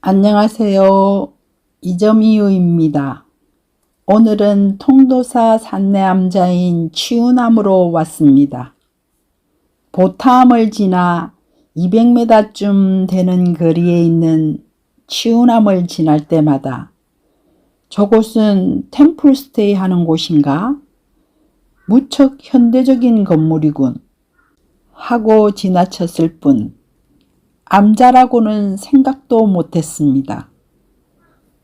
안녕하세요. 이점이유입니다. 오늘은 통도사 산내암자인 치우남으로 왔습니다. 보탐을 지나 200m쯤 되는 거리에 있는 치우남을 지날 때마다 저곳은 템플스테이 하는 곳인가? 무척 현대적인 건물이군 하고 지나쳤을 뿐 암자라고는 생각도 못했습니다.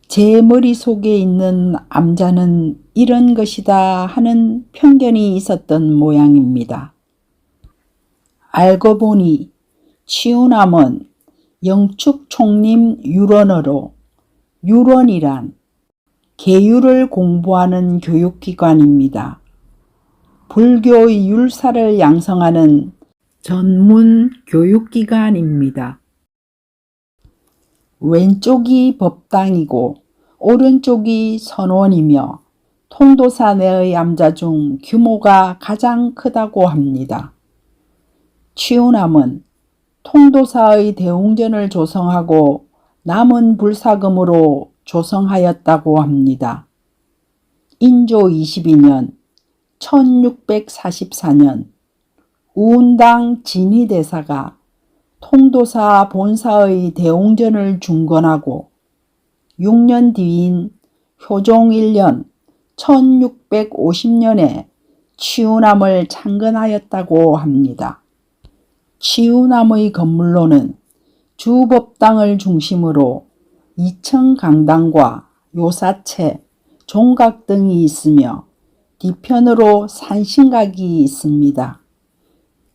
제 머릿속에 있는 암자는 이런 것이다 하는 편견이 있었던 모양입니다. 알고 보니 치우남은 영축총림 유런어로 유런이란 계율을 공부하는 교육기관입니다. 불교의 율사를 양성하는 전문 교육기관입니다. 왼쪽이 법당이고 오른쪽이 선원이며 통도사 내의 암자 중 규모가 가장 크다고 합니다. 치우남은 통도사의 대웅전을 조성하고 남은 불사금으로 조성하였다고 합니다. 인조 22년 1644년 우운당 진희대사가 통도사 본사의 대웅전을 중건하고 6년 뒤인 효종 1년 1650년에 치우남을 창건하였다고 합니다. 치우남의 건물로는 주법당을 중심으로 2층 강당과 요사채, 종각 등이 있으며 뒤편으로 산신각이 있습니다.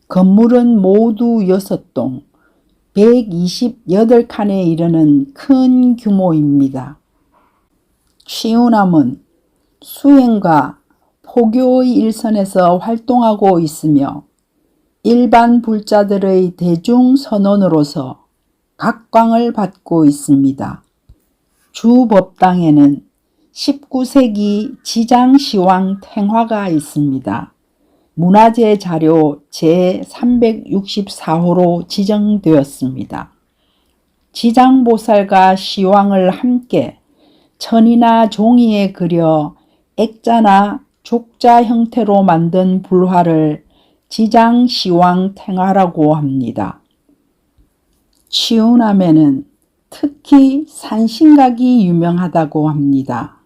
건물은 모두 6동, 128칸에 이르는 큰 규모입니다. 치우남은 수행과 포교의 일선에서 활동하고 있으며 일반 불자들의 대중선원으로서 각광을 받고 있습니다. 주법당에는 19세기 지장시황 탱화가 있습니다. 문화재 자료 제364호로 지정되었습니다. 지장보살과 시황을 함께 천이나 종이에 그려 액자나 족자 형태로 만든 불화를 지장시황 탱화라고 합니다. 치우남에는 특히 산신각이 유명하다고 합니다.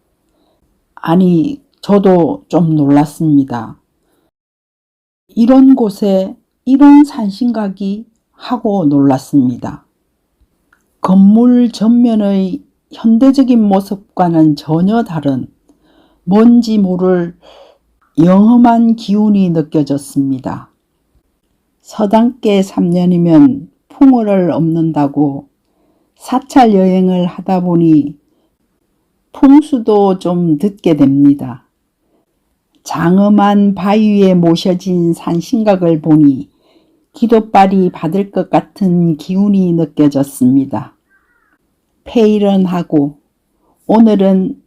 아니, 저도 좀 놀랐습니다. 이런 곳에 이런 산신각이 하고 놀랐습니다. 건물 전면의 현대적인 모습과는 전혀 다른 뭔지 모를 영험한 기운이 느껴졌습니다. 서당께 3년이면 풍어를 업는다고 사찰 여행을 하다 보니 풍수도 좀 듣게 됩니다. 장엄한 바위에 모셔진 산신각을 보니 기도빨이 받을 것 같은 기운이 느껴졌습니다. 폐일언하고 오늘은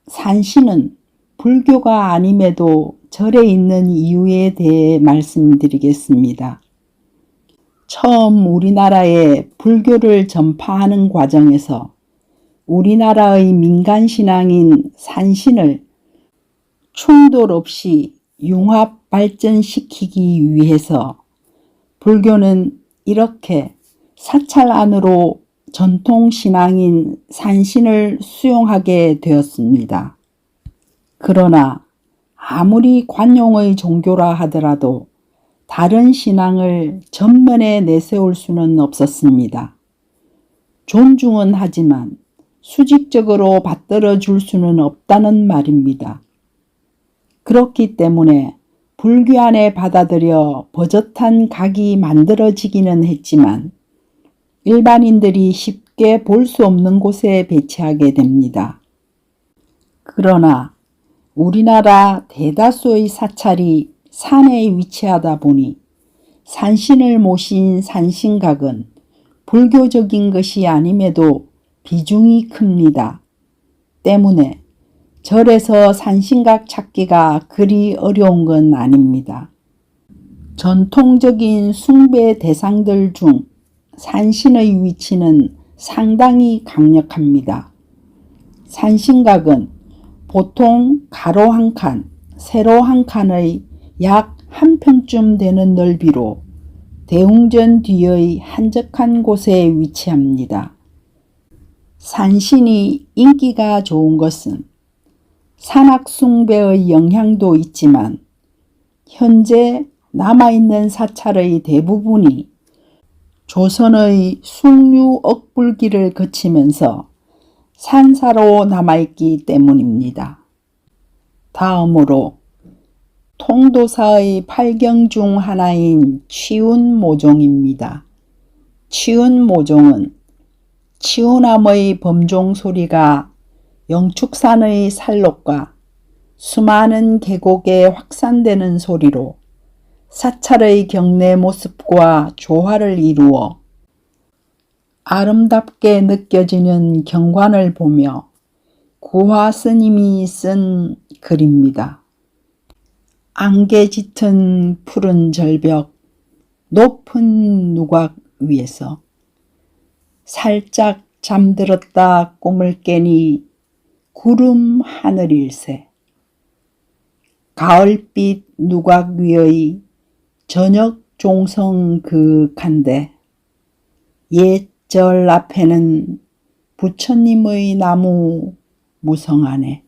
산신은 불교가 아님에도 절에 있는 이유에 대해 말씀드리겠습니다. 처음 우리나라에 불교를 전파하는 과정에서 우리나라의 민간신앙인 산신을 충돌 없이 융합 발전시키기 위해서 불교는 이렇게 사찰 안으로 전통신앙인 산신을 수용하게 되었습니다. 그러나 아무리 관용의 종교라 하더라도 다른 신앙을 전면에 내세울 수는 없었습니다. 존중은 하지만 수직적으로 받들어 줄 수는 없다는 말입니다. 그렇기 때문에 불교 안에 받아들여 버젓한 각이 만들어지기는 했지만 일반인들이 쉽게 볼 수 없는 곳에 배치하게 됩니다. 그러나 우리나라 대다수의 사찰이 산에 위치하다 보니 산신을 모신 산신각은 불교적인 것이 아님에도 비중이 큽니다. 때문에 절에서 산신각 찾기가 그리 어려운 건 아닙니다. 전통적인 숭배 대상들 중 산신의 위치는 상당히 강력합니다. 산신각은 보통 가로 한 칸, 세로 한 칸의 약 한 평쯤 되는 넓이로 대웅전 뒤의 한적한 곳에 위치합니다. 산신이 인기가 좋은 것은 산악숭배의 영향도 있지만 현재 남아있는 사찰의 대부분이 조선의 숭유 억불기를 거치면서 산사로 남아있기 때문입니다. 다음으로 통도사의 8경 중 하나인 치운모종입니다. 치운모종은 치운암의 범종 소리가 영축산의 산록과 수많은 계곡에 확산되는 소리로 사찰의 경내 모습과 조화를 이루어 아름답게 느껴지는 경관을 보며 구화 스님이 쓴 글입니다. 안개 짙은 푸른 절벽 높은 누각 위에서 살짝 잠들었다 꿈을 깨니 구름 하늘일세. 가을빛 누각 위의 저녁 종성 그간데 옛 절 앞에는 부처님의 나무 무성하네.